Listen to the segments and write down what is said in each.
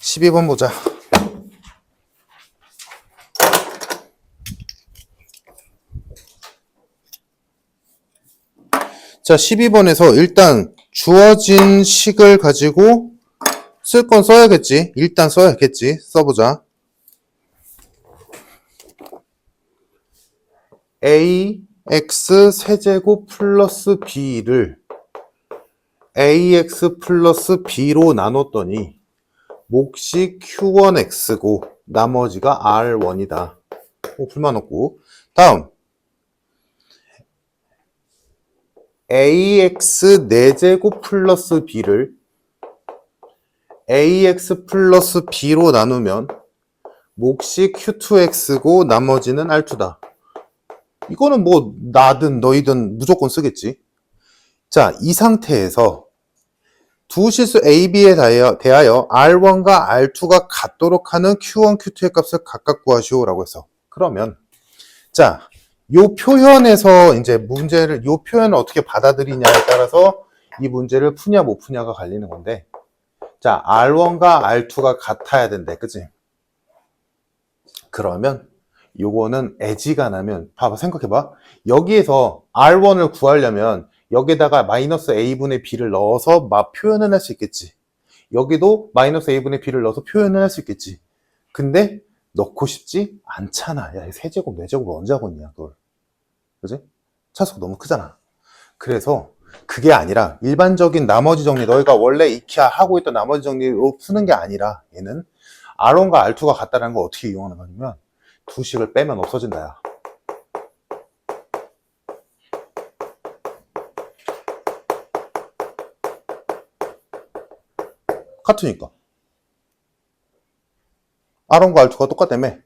12번 보자. 자, 12번에서 일단 주어진 식을 가지고 쓸 건 써야겠지. 일단 써야겠지. 써보자. ax 세제곱 플러스 b를 ax 플러스 b로 나눴더니 몫이 q1x고 나머지가 r1이다. 불만 없고. 다음 ax 4제곱 플러스 b를 ax 플러스 b로 나누면 몫이 q2x고 나머지는 r2다. 이거는 뭐 나든 너희든 무조건 쓰겠지. 자, 이 상태에서 두 실수 a, b에 대하여 r1과 r2가 같도록 하는 q1, q2의 값을 각각 구하시오 라고 해서 그러면 자, 요 표현에서 이제 문제를 요 표현을 어떻게 받아들이냐에 따라서 이 문제를 푸냐 못 푸냐가 갈리는 건데, 자, R1과 R2가 같아야 된대, 그치? 그러면 요거는 애지간하면 봐봐, 생각해봐. 여기에서 R1을 구하려면 여기에다가 마이너스 A분의 B를 넣어서 표현을 할 수 있겠지. 여기도 마이너스 A분의 B를 넣어서 표현을 할 수 있겠지. 근데 넣고 싶지 않잖아. 야, 세제곱, 네제곱을 언제 하고 있냐, 그걸. 그지? 차수가 너무 크잖아. 그래서 그게 아니라 일반적인 나머지 정리, 너희가 원래 익히 하고 있던 나머지 정리로 푸는 게 아니라 얘는 R1과 R2가 같다는 걸 어떻게 이용하는 거냐면 두 식을 빼면 없어진다, 야. 같으니까. R1과 R2가 똑같다며.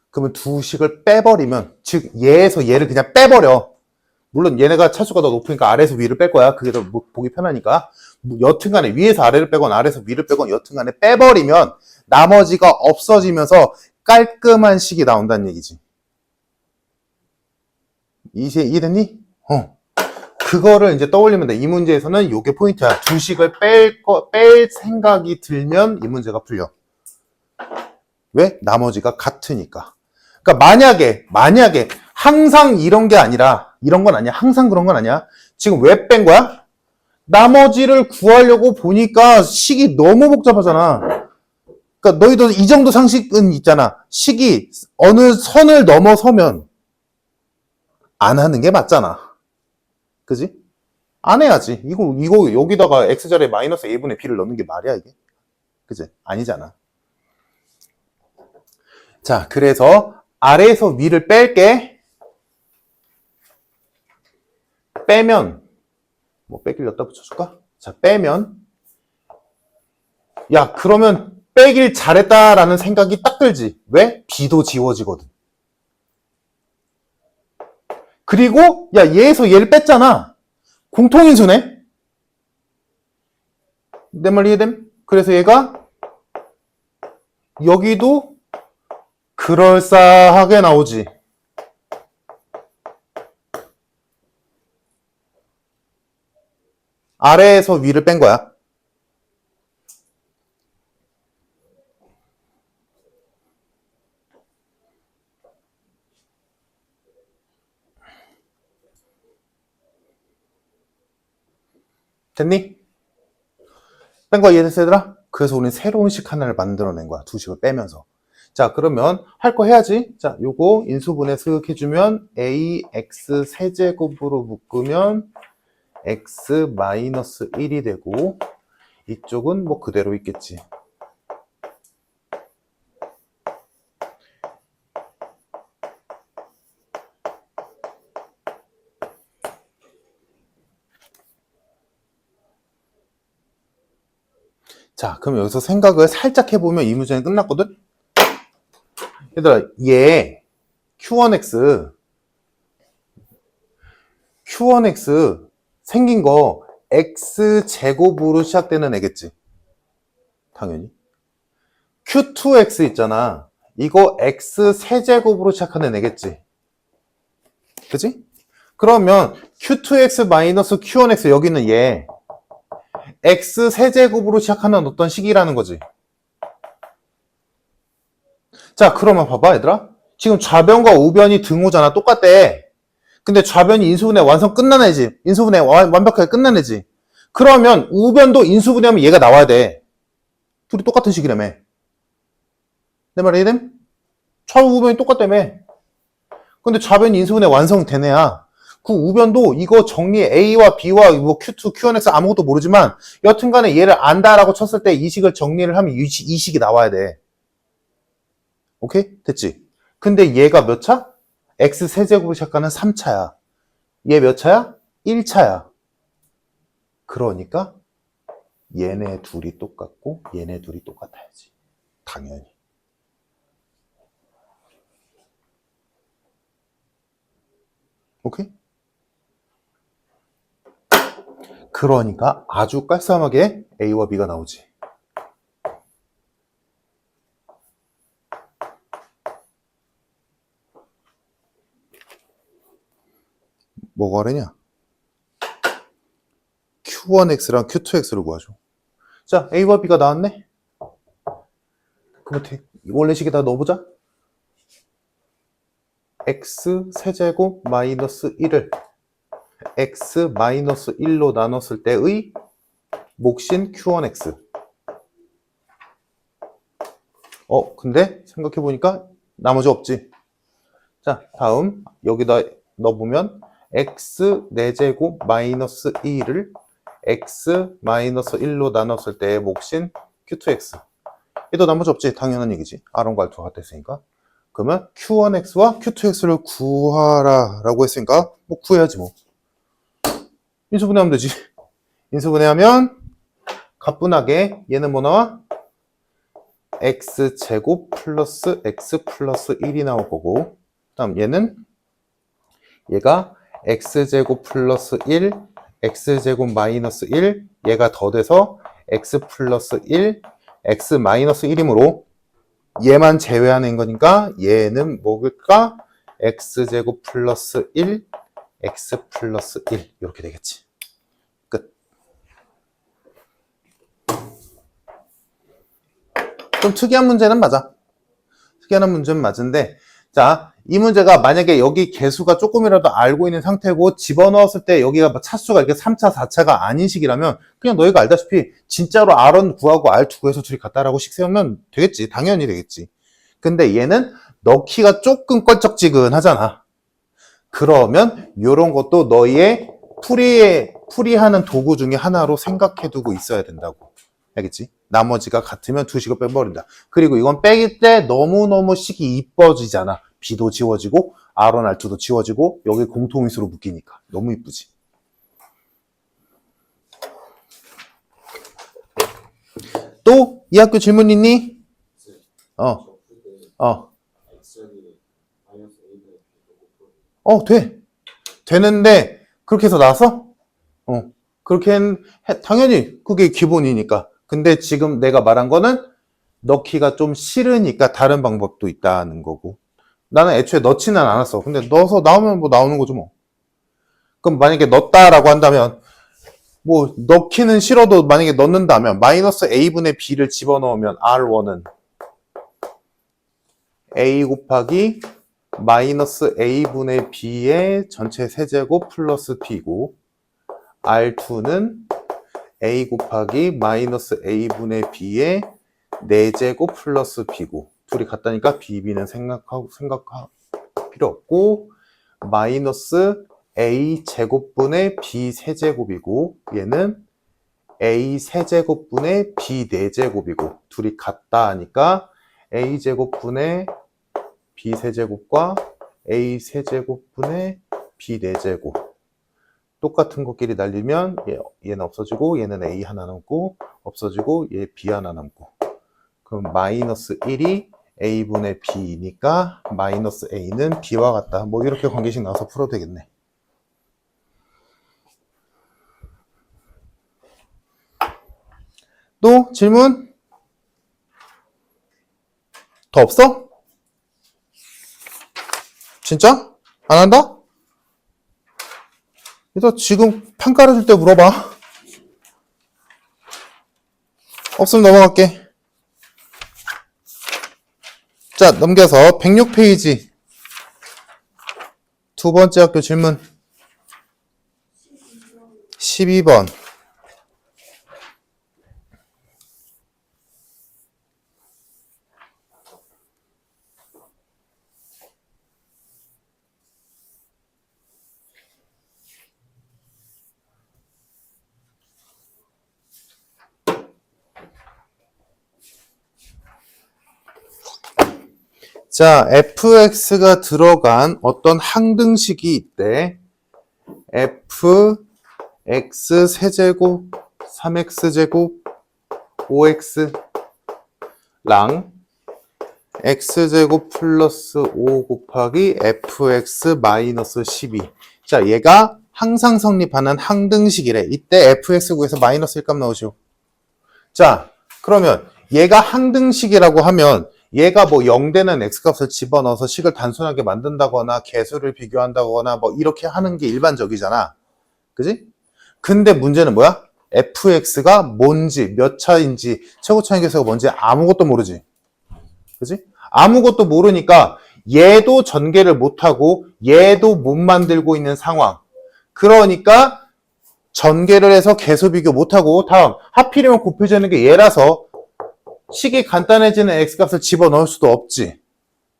그러면 두 식을 빼버리면, 즉 얘에서 얘를 그냥 빼버려. 물론 얘네가 차수가 더 높으니까 아래에서 위를 뺄 거야. 그게 더 보기 편하니까. 여튼간에 위에서 아래를 빼건 아래에서 위를 빼건 여튼간에 빼버리면 나머지가 없어지면서 깔끔한 식이 나온다는 얘기지. 이해됐니? 그거를 이제 떠올리면 돼. 이 문제에서는 요게 포인트야. 두 식을 뺄 생각이 들면 이 문제가 풀려. 왜? 나머지가 같으니까. 그러니까 만약에 항상 이런 게 아니라, 이런 건 아니야. 항상 그런 건 아니야. 지금 왜 뺀 거야? 나머지를 구하려고 보니까 식이 너무 복잡하잖아. 그러니까 너희도 이 정도 상식은 있잖아. 식이 어느 선을 넘어서면 안 하는 게 맞잖아. 그지? 안 해야지. 이거 여기다가 x자리에 마이너스 a분의 b를 넣는 게 말이야, 이게? 그지? 아니잖아. 자, 그래서 아래에서 위를 뺄게. 빼면 뭐 빼기를 여기다 붙여줄까? 자, 빼면 야, 그러면 빼길 잘했다라는 생각이 딱 들지. 왜? b도 지워지거든. 그리고 야, 얘에서 얘를 뺐잖아. 공통인수네. 내 말 이해됨? 그래서 얘가 여기도 그럴싸하게 나오지. 아래에서 위를 뺀 거야. 됐니? 뺀 거 이해됐어, 얘들아? 그래서 우리는 새로운 식 하나를 만들어낸 거야. 두 식을 빼면서. 자, 그러면 할 거 해야지. 자, 요거 인수분해 쓱 해주면 ax 세제곱으로 묶으면 x 마이너스 1이 되고 이쪽은 뭐 그대로 있겠지. 자, 그럼 여기서 생각을 살짝 해보면 이 문제는 끝났거든? 얘들아, 얘 Q1X 생긴 거 X제곱으로 시작되는 애겠지? 당연히. Q2X 있잖아. 이거 X세제곱으로 시작하는 애겠지? 그치? 그러면 Q2X 마이너스 Q1X 여기는 얘 x 세제곱으로 시작하는 어떤 식이라는 거지. 자, 그러면 봐봐, 얘들아. 지금 좌변과 우변이 등호잖아. 똑같대. 근데 좌변이 인수분해 완성 끝난 애지. 인수분해 완벽하게 끝난 애지. 그러면 우변도 인수분해하면 얘가 나와야 돼. 둘이 똑같은 식이라며. 내 말 이해됨? 좌우 우변이 똑같다며. 근데 좌변이 인수분해 완성된 애야. 그 우변도 이거 정리 A와 B와 뭐 Q2, Q1X 아무것도 모르지만 여튼간에 얘를 안다라고 쳤을 때 이 식을 정리를 하면 이 식이 나와야 돼. 오케이? 됐지? 근데 얘가 몇 차? X 세제곱으로 시작하는 3차야. 얘 몇 차야? 1차야. 그러니까 얘네 둘이 똑같고 얘네 둘이 똑같아야지. 당연히. 오케이? 그러니까 아주 깔쌈하게 A와 B가 나오지. 뭐가 그러냐? Q1X랑 Q2X를 구하죠. 자, A와 B가 나왔네? 그럼 원래 식에다 넣어보자. X 세제곱 마이너스 1을 X 마이너스 1로 나눴을 때의 몫인 Q1X. 근데 생각해보니까 나머지 없지. 자, 다음 여기다 넣어보면 X 4제곱 마이너스 2를 X 마이너스 1로 나눴을 때의 몫인 Q2X. 얘도 나머지 없지. 당연한 얘기지. R과 R2가 같았으니까. 그러면 Q1X와 Q2X를 구하라 라고 했으니까 뭐 구해야지 뭐. 인수분해하면 되지. 인수분해하면 가뿐하게 얘는 뭐 나와? X제곱 플러스 X 플러스 1이 나올 거고, 다음 얘가 X제곱 플러스 1, X제곱 마이너스 1, 얘가 더돼서 X 플러스 1, X 마이너스 1이므로 얘만 제외하는 거니까 얘는 뭐일까? X제곱 플러스 1, X 플러스 1 이렇게 되겠지. 끝. 좀 특이한 문제는 맞아. 특이한 문제는 맞은데, 자, 이 문제가 만약에 여기 개수가 조금이라도 알고 있는 상태고 집어넣었을 때 여기가 차수가 이렇게 3차, 4차가 아닌 식이라면 그냥 너희가 알다시피 진짜로 R1 구하고 R2 구해서 둘이 같다라고 식 세우면 되겠지. 당연히 되겠지. 근데 얘는 넣기가 조금 껄쩍지근하잖아. 그러면 이런 것도 너희의 풀이하는 도구 중에 하나로 생각해두고 있어야 된다고. 알겠지? 나머지가 같으면 두 식을 빼버린다. 그리고 이건 빼길 때 너무너무 식이 이뻐지잖아. B도 지워지고 R1, R2도 지워지고 여기 공통인수로 묶이니까 너무 이쁘지. 또 이 학교 질문 있니? 돼. 되는데 그렇게 해서 나왔어? 그렇게 당연히 그게 기본이니까. 근데 지금 내가 말한 거는 넣기가 좀 싫으니까 다른 방법도 있다는 거고. 나는 애초에 넣지는 않았어. 근데 넣어서 나오면 뭐 나오는 거죠 뭐. 그럼 만약에 넣었다라고 한다면 뭐 넣기는 싫어도 만약에 넣는다면 마이너스 A분의 B를 집어넣으면 R1은 A 곱하기 마이너스 A분의 B의 전체 세제곱 플러스 B고, R2는 A 곱하기 마이너스 A분의 B의 4제곱 플러스 B고, 둘이 같다니까 B, B는 생각 필요 없고, 마이너스 A 제곱분의 B 세제곱이고, 얘는 A 세제곱분의 B 4제곱이고, 둘이 같다 하니까 A 제곱분의 B 세제곱과 A 세제곱분의 B 4제곱. 똑같은 것끼리 날리면 얘는 없어지고 얘는 A 하나 남고 없어지고 얘 B 하나 남고. 그럼 마이너스 1이 A분의 B니까 마이너스 A는 B와 같다. 뭐 이렇게 관계식 나와서 풀어도 되겠네. 또 질문? 더 없어? 진짜? 안 한다? 그래서 지금 판 깔아줄 때 물어봐. 없으면 넘어갈게. 자, 넘겨서 106페이지. 두 번째 학교 질문. 12번. 자, fx가 들어간 어떤 항등식이 있대. fx 세제곱 3x제곱 5x랑 x제곱 플러스 5 곱하기 fx 마이너스 12. 자, 얘가 항상 성립하는 항등식이래. 이때 fx 구해서 마이너스 1값 나오죠. 자, 그러면 얘가 항등식이라고 하면 얘가 뭐 0되는 x값을 집어넣어서 식을 단순하게 만든다거나 개수를 비교한다거나 뭐 이렇게 하는 게 일반적이잖아. 그지? 근데 문제는 뭐야? fx가 뭔지, 몇 차인지, 최고차인계수가 뭔지 아무것도 모르지. 그지? 아무것도 모르니까 얘도 전개를 못하고 얘도 못 만들고 있는 상황. 그러니까 전개를 해서 개수 비교 못하고 다음 하필이면 곱해지는 게 얘라서 식이 간단해지는 x값을 집어넣을 수도 없지.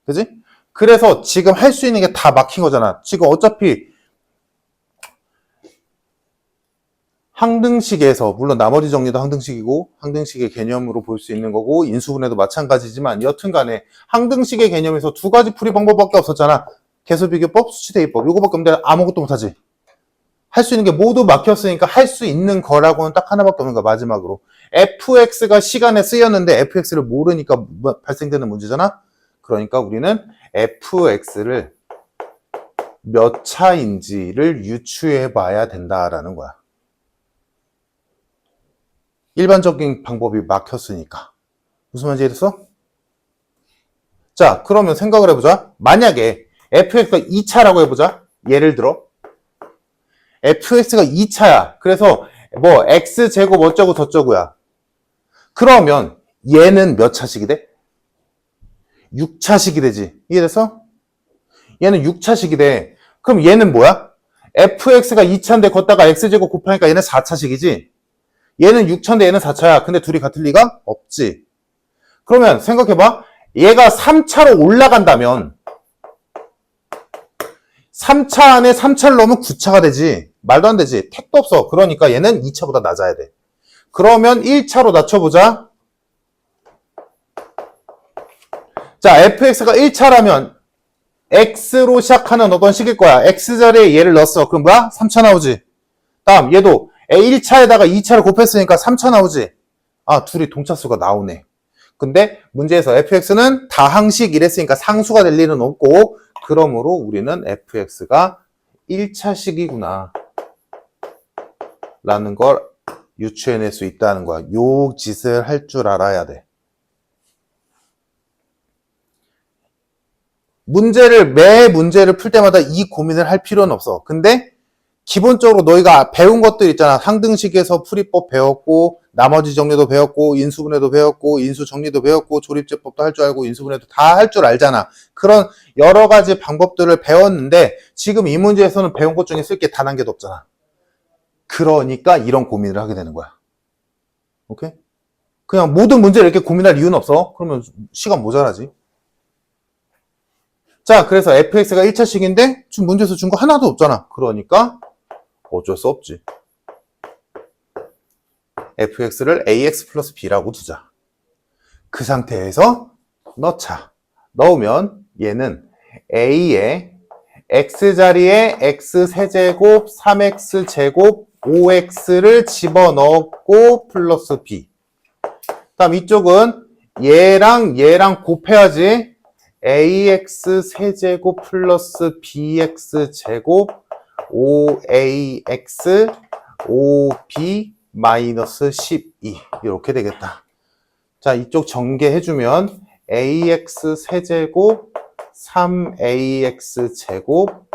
그지? 그래서 지금 할 수 있는 게 다 막힌 거잖아. 지금 어차피 항등식에서 물론 나머지 정리도 항등식이고 항등식의 개념으로 볼 수 있는 거고 인수분해도 마찬가지지만 여튼간에 항등식의 개념에서 두 가지 풀이 방법밖에 없었잖아. 개수비교법, 수치대입법. 요거밖에 없는데 아무것도 못하지. 할 수 있는 게 모두 막혔으니까 할 수 있는 거라고는 딱 하나밖에 없는 거야. 마지막으로 fx가 시간에 쓰였는데 fx를 모르니까 발생되는 문제잖아. 그러니까 우리는 fx를 몇 차인지를 유추해 봐야 된다라는 거야. 일반적인 방법이 막혔으니까. 무슨 말인지 이해됐어? 자, 그러면 생각을 해보자. 만약에 fx가 2차라고 해보자. 예를 들어 fx가 2차야. 그래서 뭐 x제곱 어쩌고 저쩌고야. 그러면 얘는 몇 차식이 돼? 6차식이 되지. 이해됐어? 얘는 6차식이 돼. 그럼 얘는 뭐야? fx가 2차인데 걷다가 x제곱 곱하니까 얘는 4차식이지. 얘는 6차인데 얘는 4차야. 근데 둘이 같을 리가 없지. 그러면 생각해봐. 얘가 3차로 올라간다면 3차 안에 3차를 넣으면 9차가 되지. 말도 안 되지. 택도 없어. 그러니까 얘는 2차보다 낮아야 돼. 그러면 1차로 낮춰보자. 자, fx가 1차라면 x로 시작하는 어떤 식일 거야. x자리에 얘를 넣었어. 그럼 뭐야? 3차 나오지. 다음 얘도 1차에다가 2차를 곱했으니까 3차 나오지. 아, 둘이 동차수가 나오네. 근데 문제에서 fx는 다항식 이랬으니까 상수가 될 일은 없고 그러므로 우리는 fx가 1차식이구나 라는 걸 유추해낼 수 있다는 거야. 요 짓을 할 줄 알아야 돼. 매 문제를 풀 때마다 이 고민을 할 필요는 없어. 근데 기본적으로 너희가 배운 것들 있잖아. 상등식에서 풀이법 배웠고 나머지 정리도 배웠고 인수분해도 배웠고 인수정리도 배웠고 조립제법도 할 줄 알고 인수분해도 다 할 줄 알잖아. 그런 여러 가지 방법들을 배웠는데 지금 이 문제에서는 배운 것 중에 쓸 게 단 한 개도 없잖아. 그러니까 이런 고민을 하게 되는 거야. 오케이? 그냥 모든 문제를 이렇게 고민할 이유는 없어. 그러면 시간 모자라지. 자, 그래서 fx가 1차식인데 지금 문제에서 준 거 하나도 없잖아. 그러니까 어쩔 수 없지. fx를 ax 플러스 b라고 두자. 그 상태에서 넣자. 넣으면 얘는 a에 x자리에 x세제곱 3x제곱 5x를 집어넣고 플러스 b. 다음 이쪽은 얘랑 곱해야지. ax 세제곱 플러스 bx 제곱 5ax 5b 마이너스 12 이렇게 되겠다. 자, 이쪽 전개해주면 ax 세제곱 3ax 제곱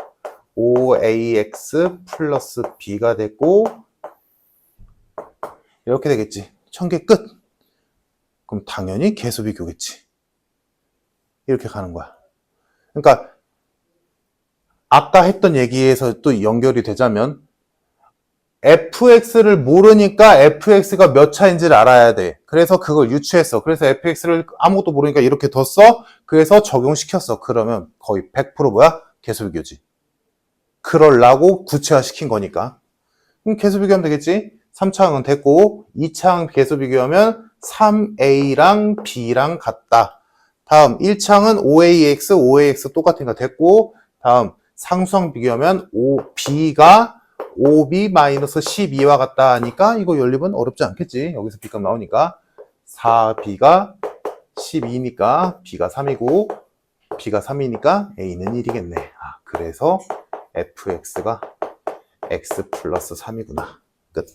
5ax 플러스 b가 되고 이렇게 되겠지. 전개 끝. 그럼 당연히 계수비교겠지. 이렇게 가는 거야. 그러니까 아까 했던 얘기에서 또 연결이 되자면 fx를 모르니까 fx가 몇 차인지를 알아야 돼. 그래서 그걸 유추했어. 그래서 fx를 아무것도 모르니까 이렇게 뒀어. 그래서 적용시켰어. 그러면 거의 100% 뭐야? 계수비교지. 그럴라고 구체화시킨 거니까. 그럼 계수비교하면 되겠지? 3차항은 됐고 2차항 계수비교하면 3a랑 b랑 같다. 다음 1차항은 5ax, 5ax 똑같으니까 됐고 다음 상수항 비교하면 b가 5b-12와 같다 하니까 이거 연립은 어렵지 않겠지. 여기서 b값 나오니까 4b가 12니까 b가 3이고 b가 3이니까 a는 1이겠네. 그래서 fx가 x 플러스 3이구나. 끝.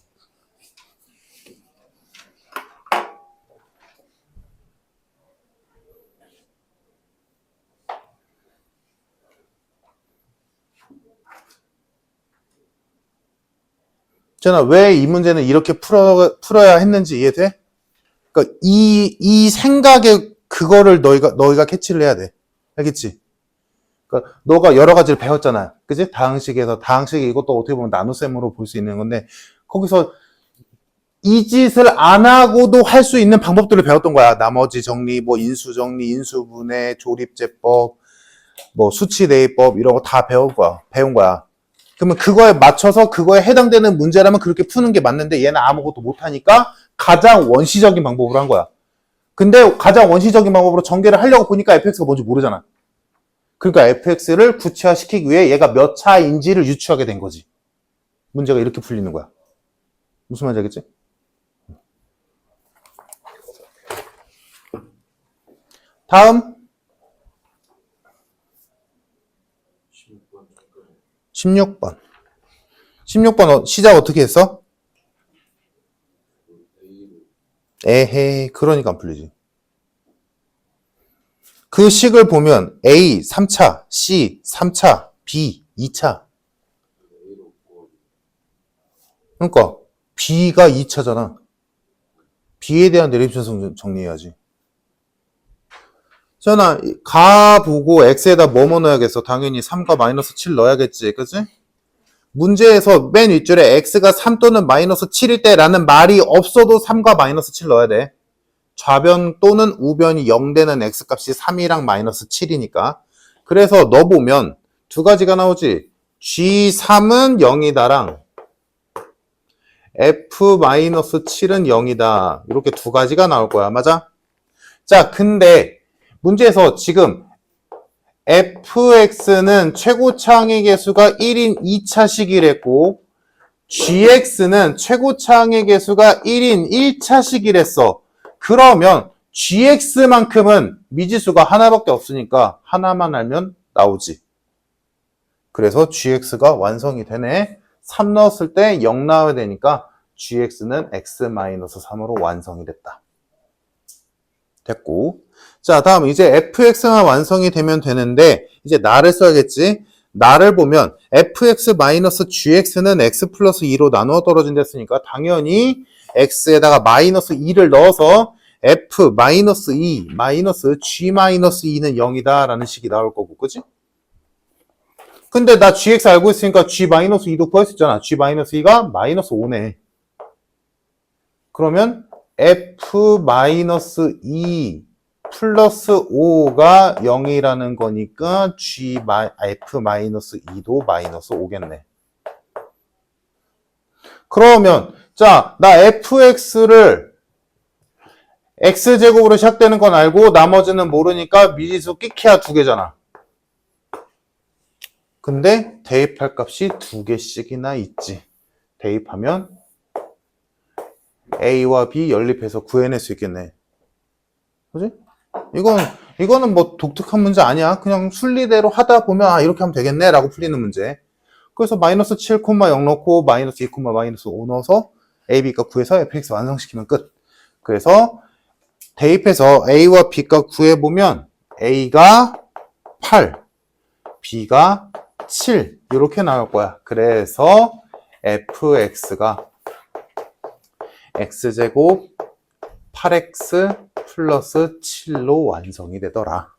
전화 왜 이 문제는 이렇게 풀어야 했는지 이해돼? 그러니까 이 생각에 그거를 너희가 캐치를 해야 돼. 알겠지? 그러니까 너가 여러 가지를 배웠잖아. 그지? 다항식에서 다항식이 이것도 어떻게 보면 나눗셈으로 볼 수 있는 건데 거기서 이 짓을 안 하고도 할 수 있는 방법들을 배웠던 거야. 나머지 정리, 뭐 인수 정리, 인수분해, 조립제법, 뭐 수치 대입법 이런 거 다 배운 거야. 그러면 그거에 맞춰서 그거에 해당되는 문제라면 그렇게 푸는 게 맞는데 얘는 아무것도 못하니까 가장 원시적인 방법으로 한 거야. 근데 가장 원시적인 방법으로 전개를 하려고 보니까 fx가 뭔지 모르잖아. 그러니까 fx를 구체화시키기 위해 얘가 몇 차인지를 유추하게 된 거지. 문제가 이렇게 풀리는 거야. 무슨 말인지 알겠지? 다음 16번. 16번 시작 어떻게 했어? 에헤이, 그러니까 안 풀리지. 그 식을 보면 A 3차, C 3차, B 2차. 그러니까 B가 2차잖아. B에 대한 내리비천성 정리해야지. 전화 가 보고 X에다 뭐뭐 넣어야겠어? 당연히 3과 마이너스 7 넣어야겠지. 그치? 문제에서 맨 윗줄에 X가 3 또는 마이너스 7일 때 라는 말이 없어도 3과 마이너스 7 넣어야 돼. 좌변 또는 우변이 0 되는 X값이 3이랑 마이너스 7이니까. 그래서 넣어보면 두 가지가 나오지. G3은 0이다랑 F-7은 0이다. 이렇게 두 가지가 나올 거야. 맞아? 자, 근데 문제에서 지금 fx는 최고차항의 개수가 1인 2차식이랬고 gx는 최고차항의 개수가 1인 1차식이랬어. 그러면 gx만큼은 미지수가 하나밖에 없으니까 하나만 알면 나오지. 그래서 gx가 완성이 되네. 3 넣었을 때 0 나와야 되니까 gx는 x-3으로 완성이 됐다. 됐고, 자 다음 이제 fx만 완성이 되면 되는데 이제 나를 써야겠지. 나를 보면 fx-gx는 x 플러스 2로 나누어 떨어진다 했으니까 당연히 x에다가 마이너스 2를 넣어서 f-2 마이너스 g-2는 0이다 라는 식이 나올 거고, 그치? 근데 나 gx 알고 있으니까 g-2도 구할 수 있잖아. g-2가 마이너스 5네. 그러면 f-2 플러스 5가 0이라는 거니까 f-2도 마이너스 5겠네. 그러면 자, 나 fx를 x제곱으로 시작되는 건 알고 나머지는 모르니까 미지수 끼케야 두 개잖아. 근데 대입할 값이 두 개씩이나 있지. 대입하면 a와 b 연립해서 구해낼 수 있겠네. 그지? 이거는 뭐 독특한 문제 아니야. 그냥 순리대로 하다 보면 이렇게 하면 되겠네 라고 풀리는 문제. 그래서 마이너스 7, 0 넣고 마이너스 2, 마이너스 5 넣어서 a, b값 구해서 fx 완성시키면 끝. 그래서 대입해서 a와 b값 구해보면 a가 8, b가 7 이렇게 나올 거야. 그래서 fx가 x제곱 8x 플러스 7로 완성이 되더라.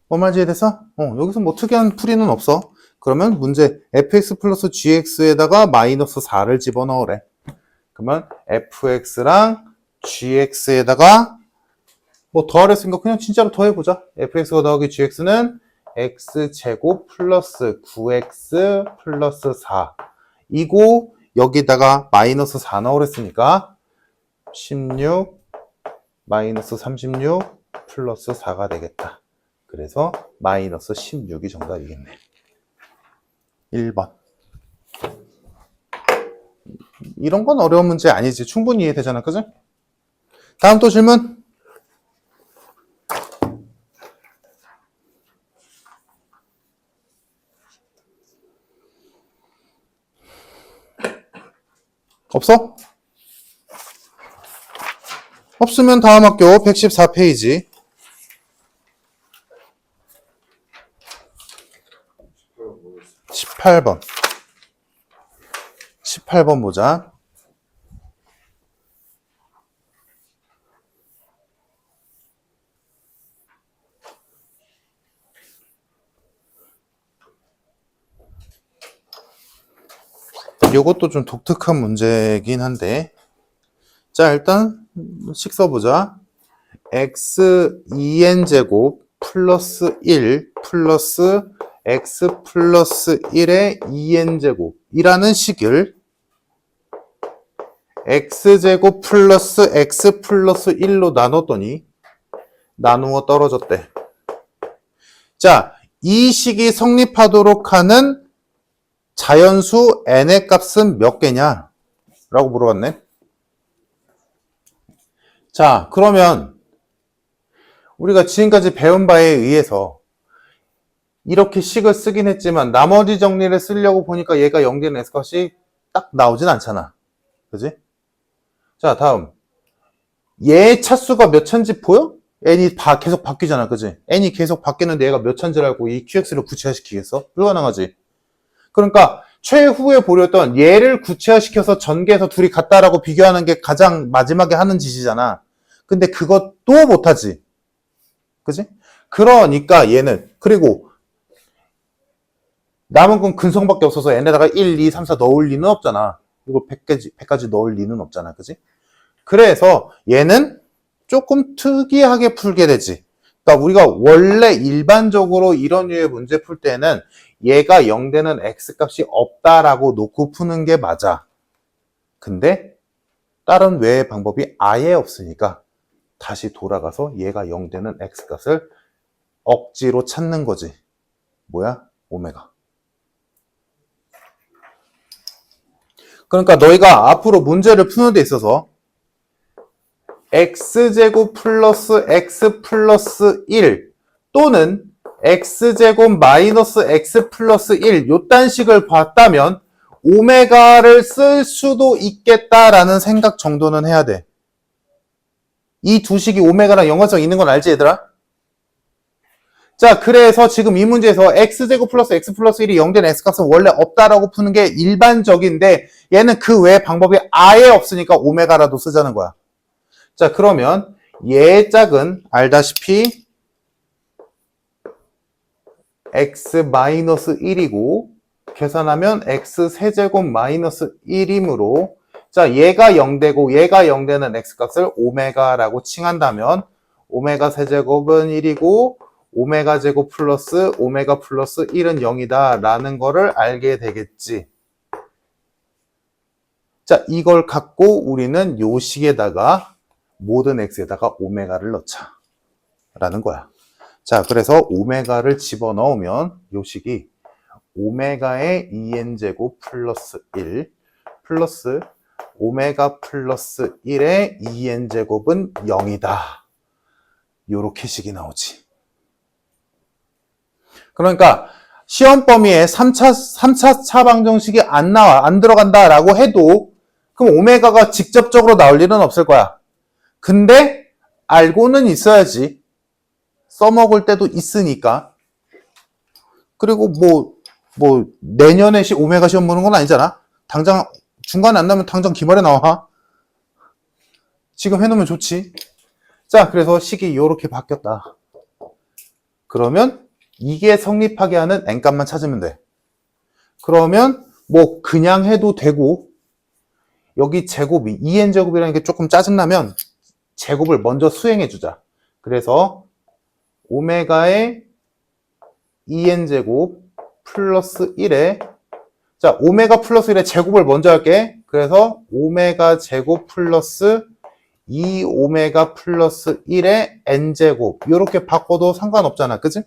뭔 말인지 이해돼서? 여기서 뭐 특이한 풀이는 없어. 그러면 문제 fx 플러스 gx에다가 마이너스 4를 집어넣으래. 그러면 fx랑 gx에다가 뭐 더하랬으니까 그냥 진짜로 더해보자. fx가 더하기 gx는 x제곱 플러스 9x 플러스 4 이고 여기다가 마이너스 4 넣으랬으니까 16 마이너스 36 플러스 4가 되겠다. 그래서 마이너스 16이 정답이겠네. 1번. 이런 건 어려운 문제 아니지. 충분히 이해되잖아. 그죠? 다음 또 질문. 없어? 없으면 다음 학교 114페이지. 18번. 18번 보자. 이것도 좀 독특한 문제긴 한데, 자 일단 식 써보자. x 2n제곱 플러스 1 플러스 x 플러스 1의 2n제곱 이라는 식을 x제곱 플러스 x 플러스 1로 나눴더니 나누어 떨어졌대. 자, 이 식이 성립하도록 하는 자연수 n의 값은 몇 개냐? 라고 물어봤네. 자, 그러면 우리가 지금까지 배운 바에 의해서 이렇게 식을 쓰긴 했지만 나머지 정리를 쓰려고 보니까 얘가 0되는 x값이 딱 나오진 않잖아. 그지? 자, 다음. 얘의 차수가 몇 천지 보여? n이 계속 바뀌잖아. 그지? n이 계속 바뀌는데 얘가 몇 천지를 알고 이 qx를 구체화시키겠어? 불가능하지. 그러니까 최후에 보려던 얘를 구체화시켜서 전개해서 둘이 같다라고 비교하는 게 가장 마지막에 하는 짓이잖아. 근데 그것도 못하지. 그지? 그러니까 얘는 그리고 남은 건 근성밖에 없어서 n에다가 1, 2, 3, 4 넣을 리는 없잖아. 이거 100까지 넣을 리는 없잖아. 그지? 그래서 얘는 조금 특이하게 풀게 되지. 그러니까 우리가 원래 일반적으로 이런 류의 문제 풀 때는 얘가 0되는 x값이 없다라고 놓고 푸는 게 맞아. 근데 다른 외의 방법이 아예 없으니까 다시 돌아가서 얘가 0되는 x값을 억지로 찾는 거지. 뭐야? 오메가. 그러니까 너희가 앞으로 문제를 푸는 데 있어서 x제곱 플러스 x 플러스 1 또는 x제곱 마이너스 x 플러스 1 요딴 식을 봤다면 오메가를 쓸 수도 있겠다라는 생각 정도는 해야 돼. 이 두 식이 오메가랑 연관성 있는 건 알지 얘들아? 자, 그래서 지금 이 문제에서 x제곱 플러스 x 플러스 1이 0된 x값은 원래 없다라고 푸는 게 일반적인데 얘는 그 외에 방법이 아예 없으니까 오메가라도 쓰자는 거야. 자, 그러면 얘의 짝은 알다시피 x-1이고 계산하면 x세제곱 마이너스 1이므로 자, 얘가 0되고 얘가 0되는 x값을 오메가라고 칭한다면 오메가 세제곱은 1이고 오메가 제곱 플러스 오메가 플러스 1은 0이다 라는 거를 알게 되겠지. 자, 이걸 갖고 우리는 요 식에다가 모든 x에다가 오메가를 넣자 라는 거야. 자, 그래서 오메가를 집어넣으면 요 식이 오메가의 2n제곱 플러스 1 플러스 오메가 플러스 1의 2n제곱은 0이다. 요렇게 식이 나오지. 그러니까 시험 범위에 3차 차방정식이 안 나와, 안 들어간다라고 해도 그럼 오메가가 직접적으로 나올 일은 없을 거야. 근데 알고는 있어야지. 써먹을 때도 있으니까. 그리고 뭐 내년에 오메가 시험 보는 건 아니잖아. 당장 중간에 안 나면 당장 기말에 나와. 지금 해놓으면 좋지. 자, 그래서 식이 이렇게 바뀌었다. 그러면 이게 성립하게 하는 n값만 찾으면 돼. 그러면 뭐 그냥 해도 되고, 여기 제곱이 2n제곱이라는 게 조금 짜증나면 제곱을 먼저 수행해 주자. 그래서 오메가의 2n제곱 플러스 1에, 자, 오메가 플러스 1의 제곱을 먼저 할게. 그래서 오메가 제곱 플러스 2오메가 플러스 1의 n제곱. 이렇게 바꿔도 상관없잖아. 그치?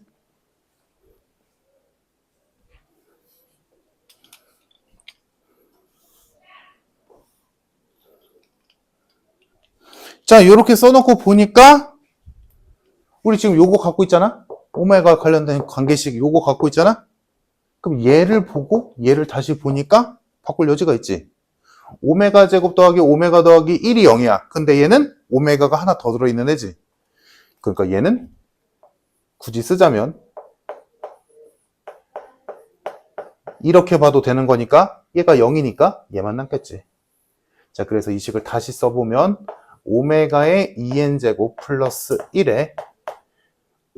자, 이렇게 써놓고 보니까 우리 지금 요거 갖고 있잖아? 오메가 관련된 관계식 요거 갖고 있잖아? 그럼 얘를 보고 얘를 다시 보니까 바꿀 여지가 있지. 오메가 제곱 더하기 오메가 더하기 1이 0이야. 근데 얘는 오메가가 하나 더 들어있는 애지. 그러니까 얘는 굳이 쓰자면 이렇게 봐도 되는 거니까 얘가 0이니까 얘만 남겠지. 자, 그래서 이 식을 다시 써보면 오메가의 2n제곱 플러스 1에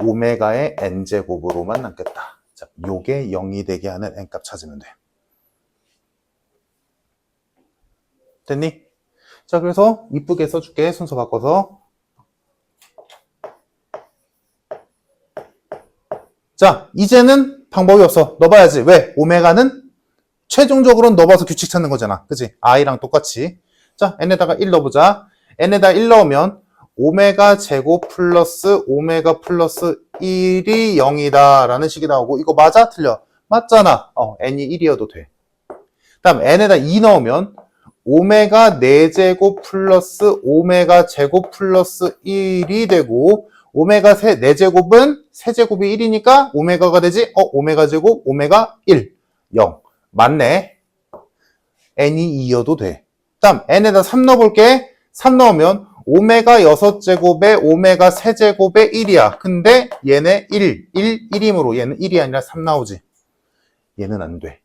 오메가의 n제곱으로만 남겠다. 자, 요게 0이 되게 하는 n값 찾으면 돼. 됐니? 자, 그래서 이쁘게 써줄게. 순서 바꿔서. 자, 이제는 방법이 없어. 넣어봐야지. 왜? 오메가는 최종적으로는 넣어봐서 규칙 찾는 거잖아. 그치? i랑 똑같이. 자, n에다가 1 넣어보자. n에다 1 넣으면 오메가 제곱 플러스 오메가 플러스 1이 0이다 라는 식이 나오고, 이거 맞아? 틀려? 맞잖아. n이 1이어도 돼. 다음 n에다 2 넣으면 오메가 4제곱 플러스 오메가 제곱 플러스 1이 되고, 오메가 4제곱은 세제곱이 1이니까 오메가가 되지? 오메가 제곱 오메가 1 0 맞네. n이 2여도 돼. 다음 n에다 3 넣어볼게. 3 넣으면 오메가 6제곱에 오메가 세제곱에 1이야. 근데 얘네 1이므로 얘는 1이 아니라 3 나오지. 얘는 안 돼.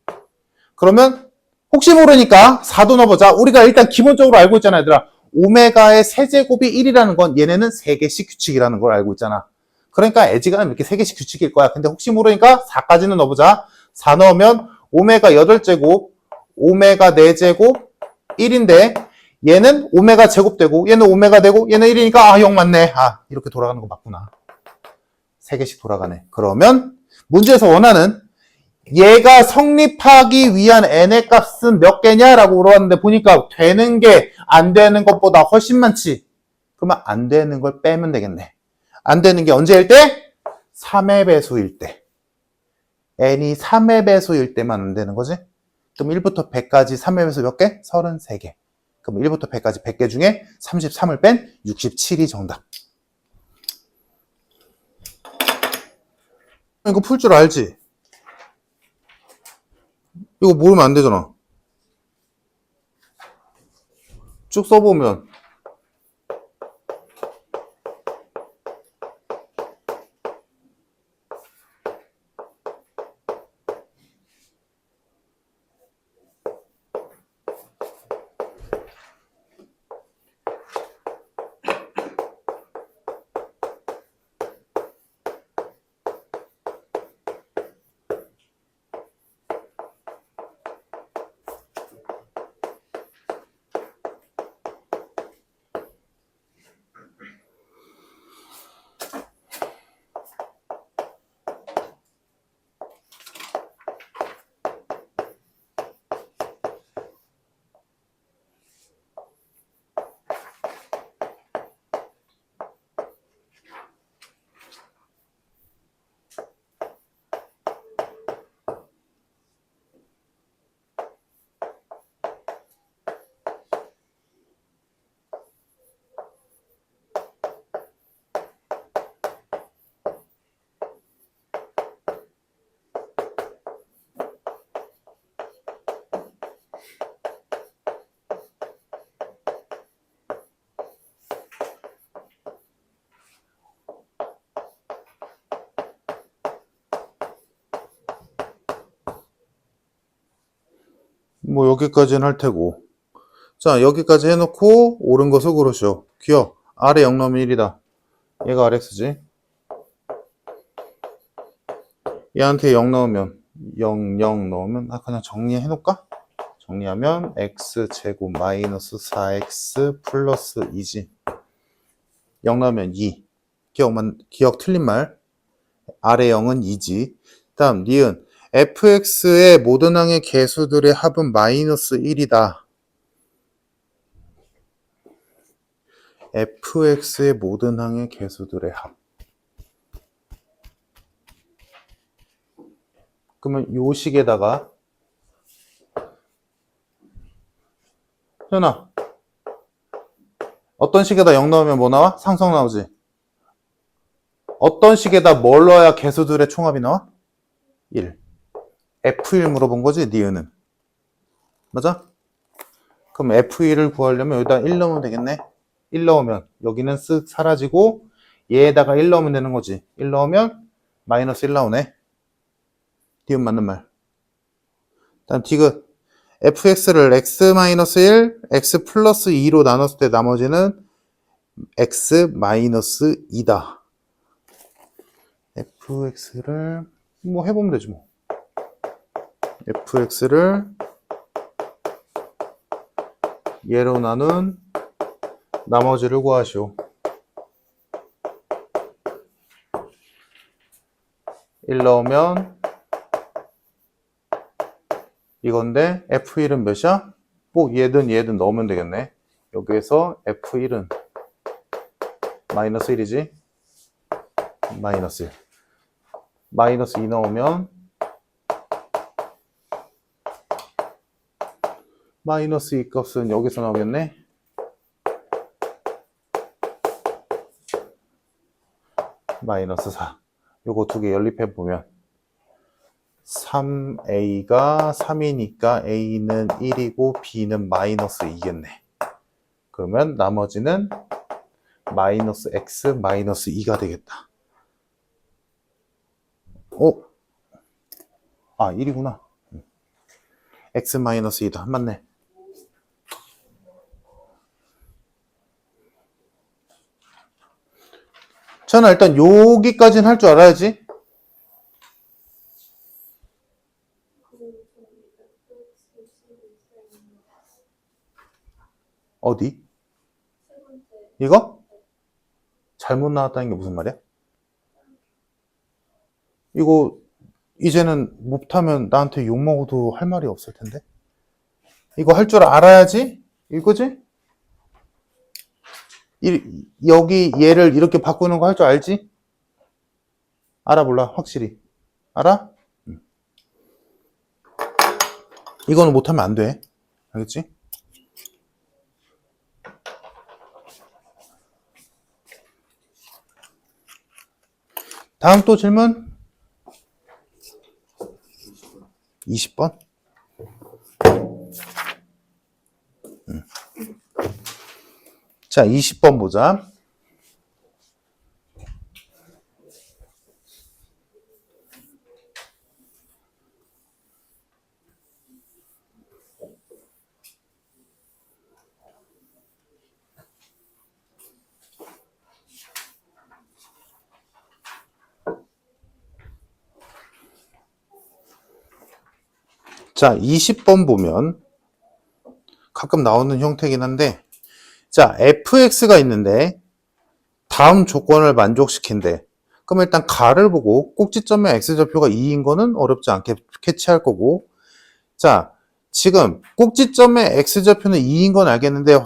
그러면 혹시 모르니까 4도 넣어보자. 우리가 일단 기본적으로 알고 있잖아, 얘들아. 오메가의 세제곱이 1이라는 건 얘네는 3개씩 규칙이라는 걸 알고 있잖아. 그러니까 애지간하면 이렇게 3개씩 규칙일 거야. 근데 혹시 모르니까 4까지는 넣어보자. 4 넣으면 오메가 8제곱, 오메가 4제곱, 1인데 얘는 오메가 제곱되고 얘는 오메가 되고 얘는 1이니까 0 맞네. 이렇게 돌아가는 거 맞구나. 3개씩 돌아가네. 그러면 문제에서 원하는 얘가 성립하기 위한 n의 값은 몇 개냐라고 물어봤는데 보니까 되는 게 안 되는 것보다 훨씬 많지. 그러면 안 되는 걸 빼면 되겠네. 안 되는 게 언제일 때? 3의 배수일 때. n이 3의 배수일 때만 안 되는 거지. 그럼 1부터 100까지 3의 배수 몇 개? 33개. 그럼 1부터 100까지 100개 중에 33을 뺀 67이 정답. 이거 풀 줄 알지? 이거 모르면 안 되잖아. 쭉 써보면. 뭐 여기까지는 할 테고. 자, 여기까지 해놓고 옳은 것을 고르시오. 기억. 아래 0 넣으면 1이다. 얘가 RX지. 얘한테 0 넣으면 0, 0 넣으면 그냥 정리해 놓을까? 정리하면 x제곱 마이너스 4x 플러스 2지. 0 넣으면 2. 기억 틀린 말. 아래 0은 2지. 다음 니은 fx의 모든 항의 개수들의 합은 마이너스 1이다. fx의 모든 항의 개수들의 합. 그러면 요 식에다가 현아 어떤 식에다 0 넣으면 뭐 나와? 상성 나오지. 어떤 식에다 뭘 넣어야 개수들의 총합이 나와? 1. F1 물어본 거지, 니은은. 맞아? 그럼 F1을 구하려면 여기다 1 넣으면 되겠네. 1 넣으면 여기는 쓱 사라지고 얘에다가 1 넣으면 되는 거지. 1 넣으면 마이너스 1 나오네. 니은 맞는 말. 다음 디귿. fx를 x-1, x 플러스 2로 나눴을 때 나머지는 x-2다. fx를 뭐 해보면 되지 뭐. fx를 얘로 나눈 나머지를 구하시오. 1 넣으면 이건데 f1은 몇이야? 뭐 얘든 넣으면 되겠네. 여기에서 f1은 마이너스 1이지. 마이너스 1. 마이너스 2 넣으면 마이너스 2 값은 여기서 나오겠네. 마이너스 4. 요거 두 개 연립해 보면 3a가 3이니까 a는 1이고 b는 마이너스 2겠네. 그러면 나머지는 마이너스 x 마이너스 2가 되겠다. 아 1이구나. x 마이너스 2다. 맞네. 저는 일단 여기까지는 할 줄 알아야지. 어디? 이거? 잘못 나왔다는 게 무슨 말이야? 이거 이제는 못하면 나한테 욕먹어도 할 말이 없을 텐데. 이거 할 줄 알아야지? 이거지? 여기 얘를 이렇게 바꾸는 거 할 줄 알지? 알아 몰라? 확실히. 알아? 이거는 못하면 안 돼. 알겠지? 다음 또 질문? 20번? 자, 20번 보자. 자, 20번 보면 가끔 나오는 형태긴 한데, 자, fx가 있는데 다음 조건을 만족시킨대. 그럼 일단 가를 보고 꼭지점의 x좌표가 2인 거는 어렵지 않게 캐치할 거고, 자, 지금 꼭지점의 x좌표는 2인 건 알겠는데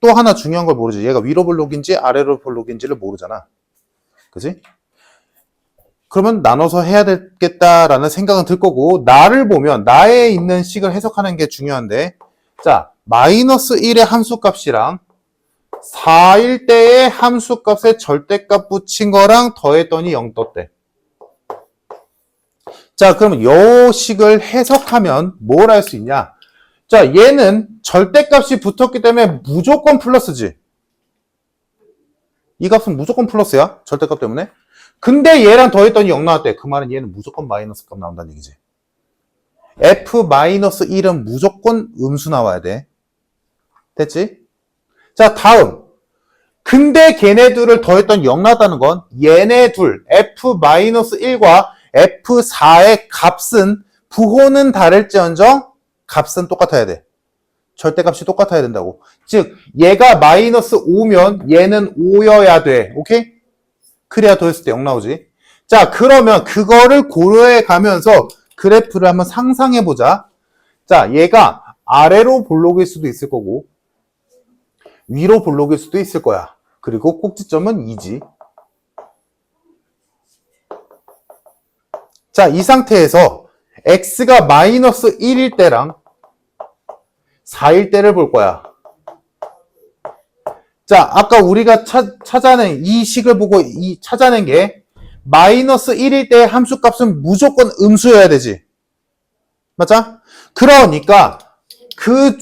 또 하나 중요한 걸 모르지. 얘가 위로 볼록인지 아래로 볼록인지를 모르잖아. 그지? 그러면 나눠서 해야 되겠다라는 생각은 들 거고, 나를 보면 나에 있는 식을 해석하는 게 중요한데, 자, 마이너스 1의 함수값이랑 4일 때의 함수값에 절대값 붙인 거랑 더했더니 0 떴대. 자, 그러면 요 식을 해석하면 뭘 할 수 있냐? 자, 얘는 절대값이 붙었기 때문에 무조건 플러스지. 이 값은 무조건 플러스야. 절대값 때문에. 근데 얘랑 더했더니 0 나왔대. 그 말은 얘는 무조건 마이너스 값 나온다는 얘기지. f-1은 무조건 음수 나와야 돼. 됐지? 자, 다음. 근데 걔네 둘을 더했던 0 나왔다는 건 얘네 둘 F-1과 F4의 값은 부호는 다를지언정 값은 똑같아야 돼. 절대값이 똑같아야 된다고. 즉 얘가 마이너스 5면 얘는 5여야 돼. 오케이? 그래야 더했을 때 0 나오지. 자, 그러면 그거를 고려해 가면서 그래프를 한번 상상해 보자. 자, 얘가 아래로 볼록일 수도 있을 거고 위로 볼록일 수도 있을 거야. 그리고 꼭지점은 2지. 자, 이 상태에서 x가 마이너스 1일 때랑 4일 때를 볼 거야. 자, 아까 우리가 찾아낸 이 식을 보고 찾아낸 게 마이너스 1일 때의 함수값은 무조건 음수여야 되지. 맞아? 그러니까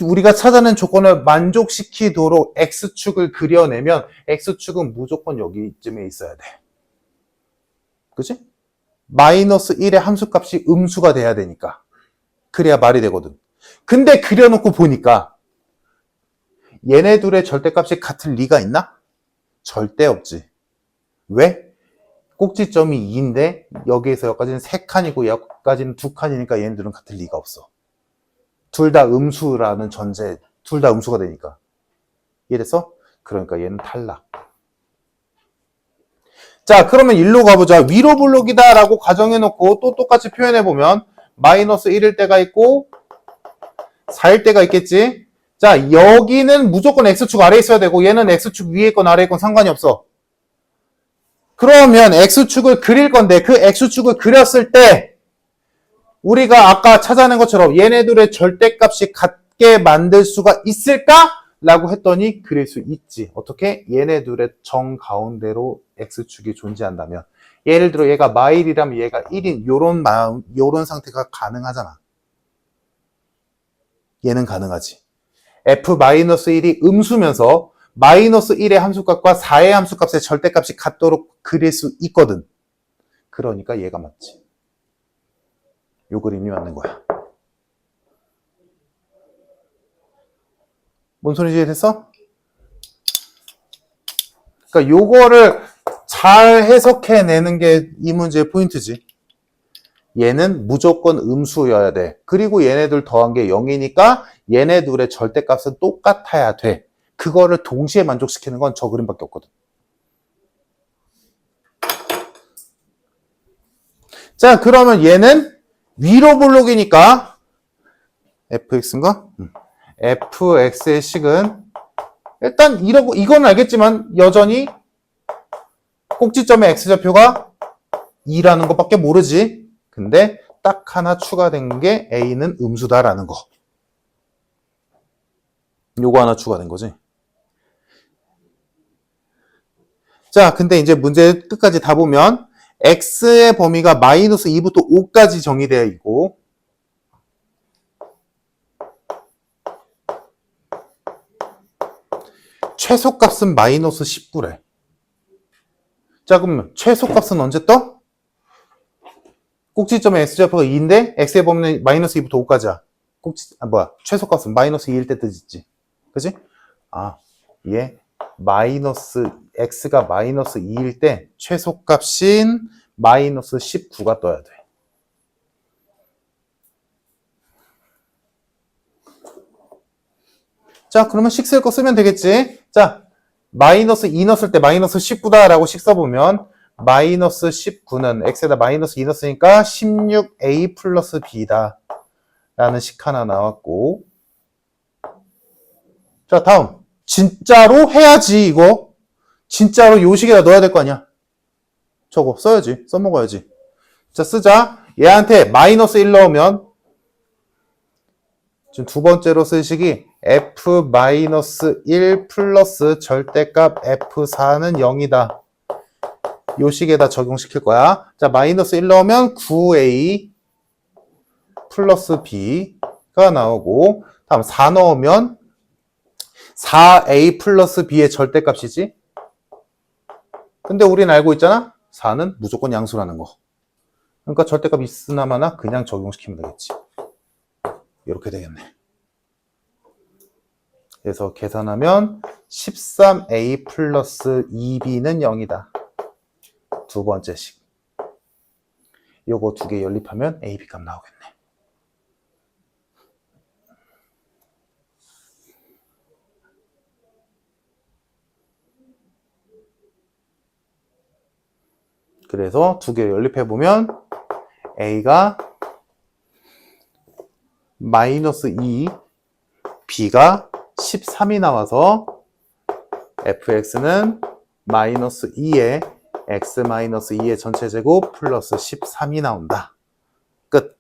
우리가 찾아낸 조건을 만족시키도록 x축을 그려내면 x축은 무조건 여기쯤에 있어야 돼. 그치? 마이너스 1의 함수값이 음수가 돼야 되니까. 그래야 말이 되거든. 근데 그려놓고 보니까 얘네 둘의 절대값이 같을 리가 있나? 절대 없지. 왜? 꼭지점이 2인데 여기에서 여기까지는 3칸이고 여기까지는 2칸이니까 얘네들은 같을 리가 없어. 둘 다 음수라는 전제, 둘 다 음수가 되니까. 이래서 그러니까 얘는 탈락. 자, 그러면 일로 가보자. 위로 볼록이다 라고 가정해놓고 또 똑같이 표현해보면 마이너스 1일 때가 있고 4일 때가 있겠지. 자, 여기는 무조건 x축 아래에 있어야 되고 얘는 x축 위에 있건 아래에 있건 상관이 없어. 그러면 x축을 그릴 건데 그 x축을 그렸을 때 우리가 아까 찾아낸 것처럼 얘네들의 절대값이 같게 만들 수가 있을까? 라고 했더니 그릴 수 있지. 어떻게? 얘네들의 정가운데로 x축이 존재한다면. 예를 들어 얘가 마일이라면 얘가 1인 요런 상태가 가능하잖아. 얘는 가능하지. f-1이 음수면서 마이너스 1의 함수값과 4의 함수값의 절대값이 같도록 그릴 수 있거든. 그러니까 얘가 맞지. 요 그림이 맞는 거야. 뭔 소리지? 이해됐어? 그러니까 요거를 잘 해석해내는 게 이 문제의 포인트지. 얘는 무조건 음수여야 돼. 그리고 얘네들 더한 게 0이니까 얘네들의 절대값은 똑같아야 돼. 그거를 동시에 만족시키는 건 저 그림밖에 없거든. 자, 그러면 얘는 위로 볼록이니까 fx인가? fx의 식은 일단 이건 알겠지만 여전히 꼭지점의 x좌표가 2라는 것밖에 모르지. 근데 딱 하나 추가된 게 a는 음수다라는 거. 요거 하나 추가된 거지. 자, 근데 이제 문제 끝까지 다 보면 x의 범위가 마이너스 2부터 5까지 정의되어 있고 최소값은 마이너스 19래. 자, 그러면 최소값은 언제 떠? 꼭지점의 x좌표가 2인데 x의 범위는 마이너스 2부터 5까지야. 최소값은 마이너스 2일 때 뜨지. 그치? 아, 얘 x가 마이너스 2일 때 최소값인 마이너스 19가 떠야 돼. 자, 그러면 식 쓸 거 쓰면 되겠지. 자, 마이너스 2 넣었을 때 마이너스 19다라고 식 써보면 마이너스 19는 x에다 마이너스 2 넣었으니까 16a 플러스 b다 라는 식 하나 나왔고, 자, 다음 진짜로 해야지. 이거 진짜로 요 식에다 넣어야 될 거 아니야. 저거 써야지. 써먹어야지. 자, 쓰자. 얘한테 마이너스 1 넣으면 지금 두 번째로 쓸 식이 f-1 플러스 절대값 f4는 0이다. 요 식에다 적용시킬 거야. 자, 마이너스 1 넣으면 9a 플러스 b가 나오고, 다음 4 넣으면 4a 플러스 b의 절대값이지. 근데 우리는 알고 있잖아. 4는 무조건 양수라는 거. 그러니까 절대값 있으나 마나 그냥 적용시키면 되겠지. 이렇게 되겠네. 그래서 계산하면 13a 플러스 2b는 0이다. 두 번째식. 요거 두 개 연립하면 ab 값 나오겠네. 그래서 두 개 연립해보면 a가 마이너스 2, b가 13이 나와서 fx는 마이너스 2에 x 마이너스 2의 전체 제곱 플러스 13이 나온다. 끝.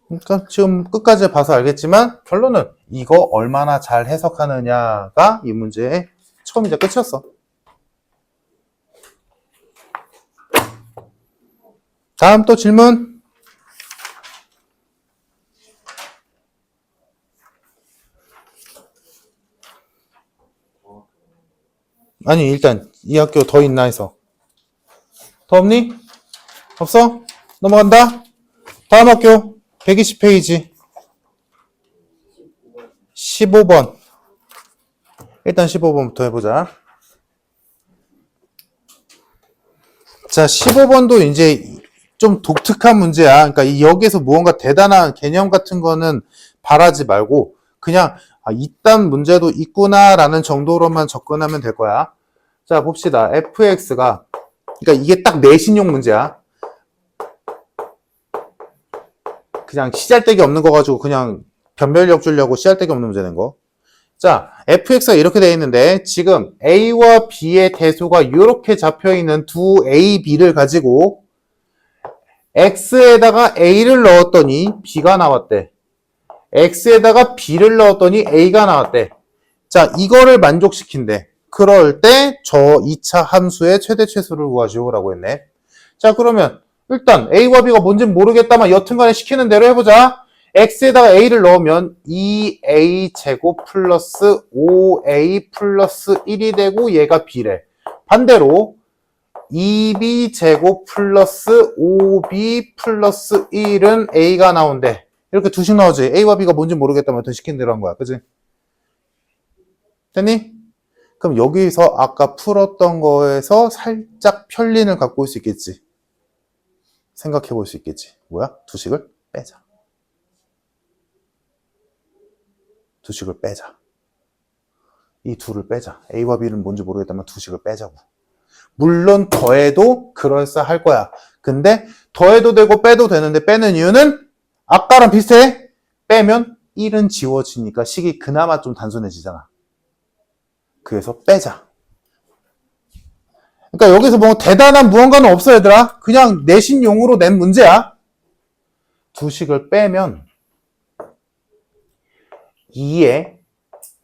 그러니까 지금 끝까지 봐서 알겠지만 결론은 이거 얼마나 잘 해석하느냐가 이 문제의 처음이자 끝이었어. 다음 또 질문. 아니 일단 이 학교 더 있나 해서. 더 없니? 없어? 넘어간다. 다음 학교 120페이지 15번. 일단 15번부터 해보자. 자, 15번도 이제 좀 독특한 문제야. 그러니까 여기에서 무언가 대단한 개념 같은 거는 바라지 말고 그냥 이딴 문제도 있구나라는 정도로만 접근하면 될 거야. 자, 봅시다. fx가 그러니까 이게 딱 내신용 문제야. 그냥 시잘데기 없는 거 가지고 그냥 변별력 주려고 시잘데기 없는 문제 낸 거. 자, fx가 이렇게 되어 있는데 지금 a와 b의 대소가 이렇게 잡혀있는 두 a, b를 가지고 x에다가 a를 넣었더니 b가 나왔대. x에다가 b를 넣었더니 a가 나왔대. 자, 이거를 만족시킨대. 그럴 때 저 2차 함수의 최대 최소를 구하시오 라고 했네. 자, 그러면 일단 a와 b가 뭔지는 모르겠다만 여튼간에 시키는 대로 해보자. x에다가 a를 넣으면 2a 제곱 플러스 5a 플러스 1이 되고 얘가 b래. 반대로 2b 제곱 플러스 5b 플러스 1은 a가 나온대. 이렇게 두식 나오지. a와 b가 뭔지 모르겠다면 여튼 시킨 대로 한 거야. 그치? 됐니? 그럼 여기서 아까 풀었던 거에서 살짝 편린을 갖고 올 수 있겠지. 생각해 볼 수 있겠지. 뭐야? 두식을 빼자. 두식을 빼자. 이 둘을 빼자. a와 b는 뭔지 모르겠다면 두식을 빼자고. 물론 더해도 그럴싸할 거야. 근데 더해도 되고 빼도 되는데 빼는 이유는 아까랑 비슷해. 빼면 1은 지워지니까 식이 그나마 좀 단순해지잖아. 그래서 빼자. 그러니까 여기서 뭐 대단한 무언가는 없어 얘들아. 그냥 내신용으로 낸 문제야. 두식을 빼면 2에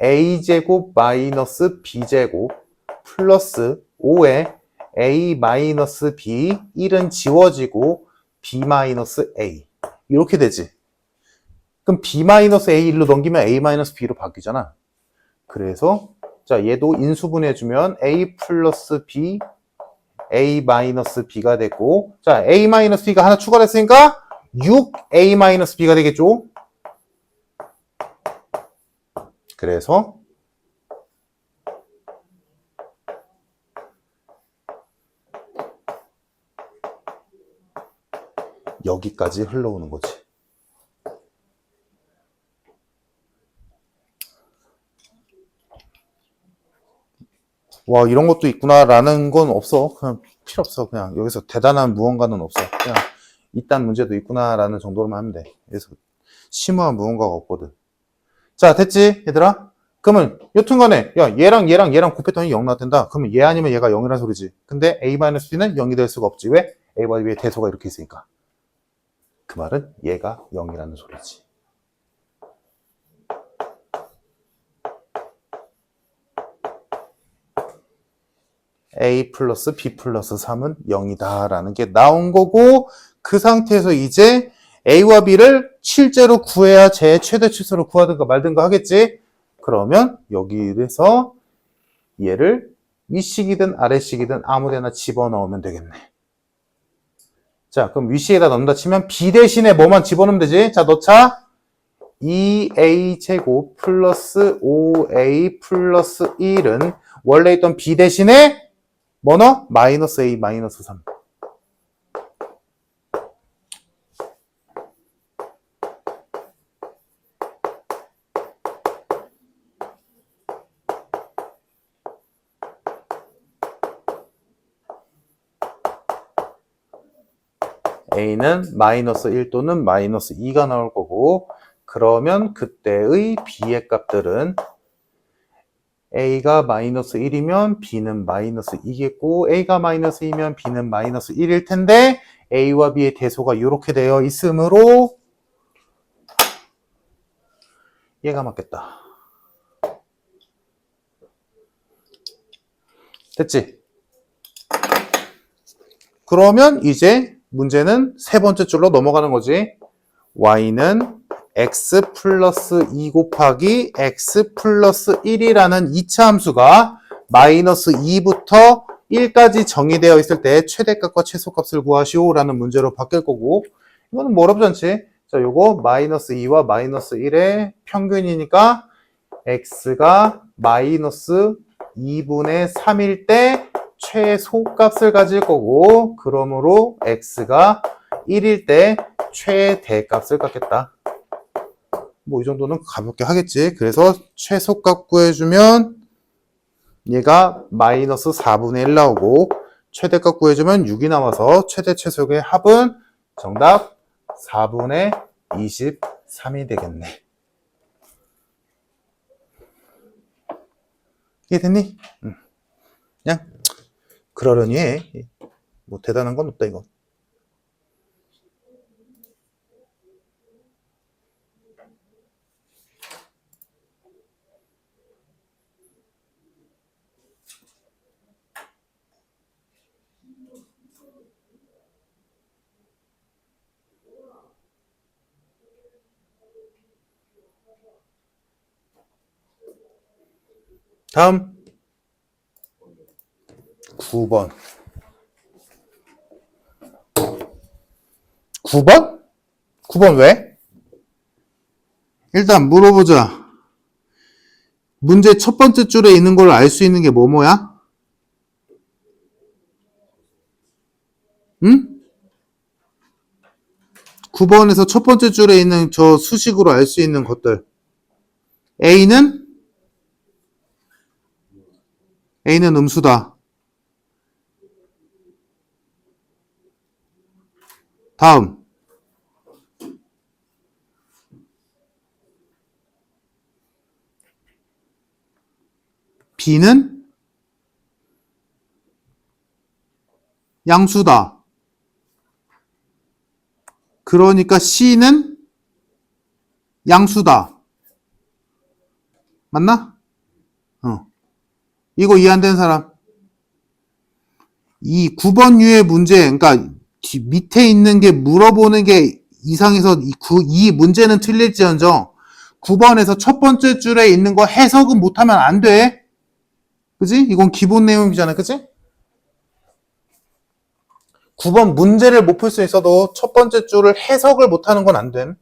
a제곱 마이너스 b제곱 플러스 5에 a 마이너스 b 1은 지워지고 b 마이너스 a 이렇게 되지. 그럼 b 마이너스 a 1로 넘기면 a 마이너스 b로 바뀌잖아. 그래서 자 얘도 인수분해주면 a 플러스 b a 마이너스 b가 되고 자 a 마이너스 b가 하나 추가됐으니까 6a 마이너스 b가 되겠죠. 그래서 여기까지 흘러오는 거지. 와 이런 것도 있구나라는 건 없어. 그냥 필요 없어. 그냥 여기서 대단한 무언가는 없어. 그냥 이딴 문제도 있구나라는 정도로만 하면 돼. 그래서 심오한 무언가가 없거든. 자 됐지 얘들아? 그러면 여튼간에 야 얘랑 곱했더니 0 나왔단다. 그러면 얘 아니면 얘가 0이란 소리지. 근데 a-b는 0이 될 수가 없지. 왜? a와 b의 대소가 이렇게 있으니까. 그 말은 얘가 0이라는 소리지. a 플러스 b 플러스 3은 0이다 라는 게 나온 거고 그 상태에서 이제 a와 b를 실제로 구해야 제 최대 치수를 구하든가 말든가 하겠지. 그러면 여기에서 얘를 윗식이든 아래식이든 아무데나 집어넣으면 되겠네. 자, 그럼 위시에다 넣는다 치면 B 대신에 뭐만 집어넣으면 되지? 자, 넣자. 2A 제곱 플러스 5A 플러스 1은 원래 있던 B 대신에 뭐 넣어? 마이너스 A 마이너스 3. A는 마이너스 1 또는 마이너스 2가 나올 거고, 그러면 그때의 B의 값들은 A가 마이너스 1이면 B는 마이너스 2겠고, A가 마이너스 2면 B는 마이너스 1일 텐데, A와 B의 대소가 이렇게 되어 있으므로 얘가 맞겠다. 됐지? 그러면 이제 문제는 세 번째 줄로 넘어가는 거지. Y는 x 플러스 2 곱하기 x 플러스 1이라는 2차 함수가 마이너스 2부터 1까지 정의되어 있을 때 최대값과 최소값을 구하시오라는 문제로 바뀔 거고, 이거는 뭐 어렵지 않지? 자, 요거 마이너스 2와 마이너스 1의 평균이니까 x가 마이너스 2분의 3일 때 최소값을 가질 거고, 그러므로 x가 1일 때 최대값을 갖겠다. 뭐 이 정도는 가볍게 하겠지. 그래서 최소값 구해주면 얘가 마이너스 4분의 1 나오고, 최대값 구해주면 6이 나와서 최대 최소의 합은 정답 4분의 23이 되겠네. 이해됐니? 그냥 그러려니 해. 뭐 대단한 건 없다 이거. 다음 9번. 9번? 9번 왜? 일단 물어보자. 문제 첫 번째 줄에 있는 걸 알 수 있는 게 뭐야? 응? 9번에서 첫 번째 줄에 있는 저 수식으로 알 수 있는 것들. A는 음수다. 다음. B는 양수다. 그러니까 C는 양수다. 맞나? 이거 이해 안 되는 사람? 이 9번 유의 문제, 그러니까 밑에 있는 게 물어보는 게 이상해서 이 문제는 틀릴지언정 9번에서 첫 번째 줄에 있는 거 해석은 못하면 안 돼. 그지? 이건 기본 내용이잖아. 그지? 9번 문제를 못 풀 수 있어도 첫 번째 줄을 해석을 못하는 건 안 됨.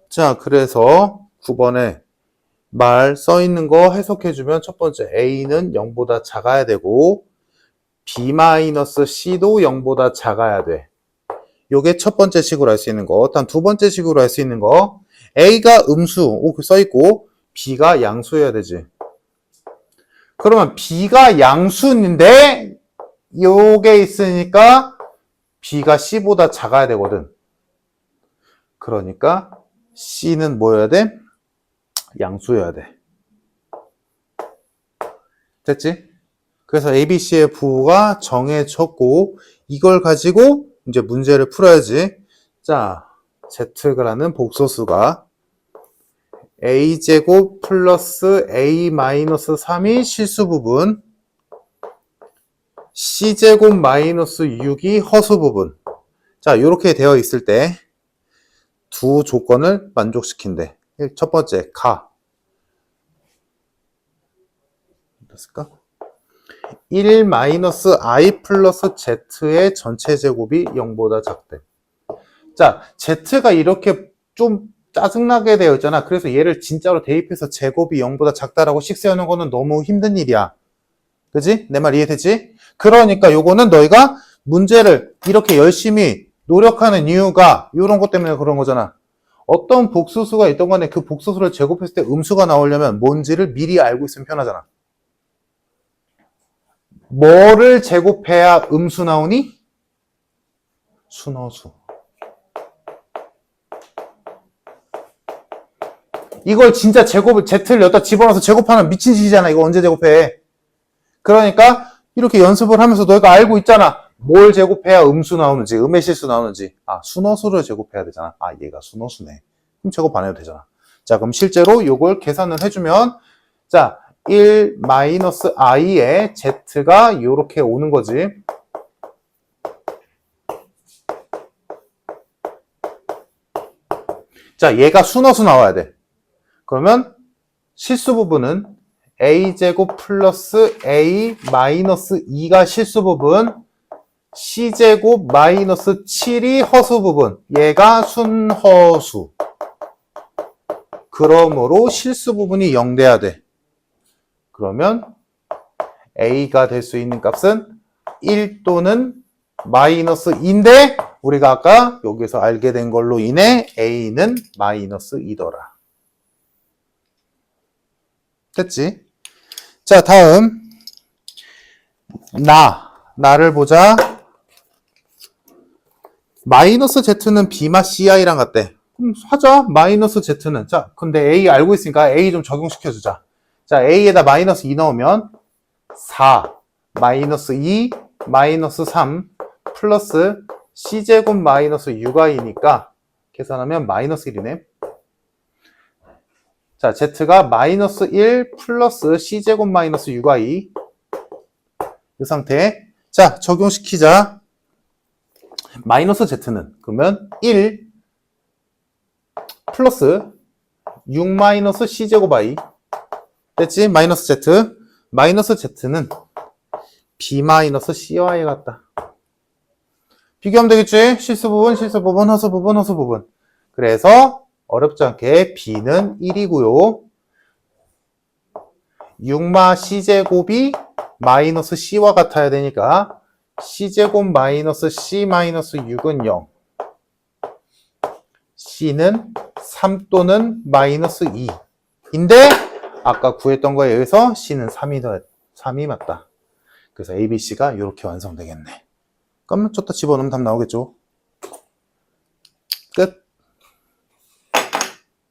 자, 그래서 9번에 말 써있는 거 해석해주면 첫 번째 A는 0보다 작아야 되고 B-C도 0보다 작아야 돼. 요게 첫 번째 식으로 할 수 있는 거. 다음 두 번째 식으로 할 수 있는 거. A가 음수 써있고 B가 양수여야 되지. 그러면 B가 양수인데 요게 있으니까 B가 C보다 작아야 되거든. 그러니까 C는 뭐여야 돼? 양수여야 돼. 됐지? 그래서 ABC의 부호가 정해졌고 이걸 가지고 이제 문제를 풀어야지. 자, Z라는 복소수가 A제곱 플러스 A-3이 실수 부분, C제곱 마이너스 6이 허수 부분. 자, 이렇게 되어 있을 때 두 조건을 만족시킨대. 첫 번째, 됐을까? 1-i 플러스 z의 전체 제곱이 0보다 작대. 자, z가 이렇게 좀 짜증나게 되어 있잖아. 그래서 얘를 진짜로 대입해서 제곱이 0보다 작다라고 식 세우는 거는 너무 힘든 일이야. 그지? 내 말 이해되지? 그러니까 요거는 너희가 문제를 이렇게 열심히 노력하는 이유가 이런 것 때문에 그런 거잖아. 어떤 복수수가 있던 간에 그 복수수를 제곱했을 때 음수가 나오려면 뭔지를 미리 알고 있으면 편하잖아. 뭐를 제곱해야 음수 나오니? 순허수. 이걸 진짜 Z를 여기다 집어넣어서 제곱하는 미친 짓이잖아. 이거 언제 제곱해? 그러니까 이렇게 연습을 하면서 너희가 알고 있잖아. 뭘 제곱해야 음수 나오는지, 음의 실수 나오는지. 아, 순허수를 제곱해야 되잖아. 아, 얘가 순허수네. 그럼 제곱 안 해도 되잖아. 자, 그럼 실제로 이걸 계산을 해주면, 자, 1-i의 z가 이렇게 오는 거지. 자, 얘가 순허수 나와야 돼. 그러면 실수 부분은 a제곱 플러스 a 마이너스 2가 실수 부분, c제곱 마이너스 7이 허수 부분. 얘가 순허수. 그러므로 실수 부분이 0 돼야 돼. 그러면 a가 될 수 있는 값은 1 또는 마이너스 2인데 우리가 아까 여기서 알게 된 걸로 인해 a는 마이너스 2더라. 됐지? 자, 다음 나를 보자. 마이너스 z는 b마 ci랑 같대. 그럼 하자. 마이너스 z는. 자, 근데 a 알고 있으니까 a 좀 적용시켜주자. 자, a에다 마이너스 2 넣으면 4, 마이너스 2, 마이너스 3, 플러스 c제곱 마이너스 6i니까 계산하면 마이너스 1이네. 자, z가 마이너스 1 플러스 c제곱 마이너스 6i. 이 상태. 자, 적용시키자. 마이너스 z는 그러면 1 플러스 6 마이너스 c제곱 i. 됐지? 마이너스 z. 마이너스 z는 b 마이너스 c와이 같다. 비교하면 되겠지? 실수 부분, 허수 부분, 허수 부분. 그래서 어렵지 않게 b는 1이고요. 6마 c제곱이 마이너스 c와 같아야 되니까 c제곱 마이너스 c 마이너스 6은 0. c는 3 또는 마이너스 2인데 아까 구했던 거에 의해서 c는 3이 맞다. 그래서 ABC가 이렇게 완성되겠네. 그럼 좀 더 집어넣으면 답 나오겠죠?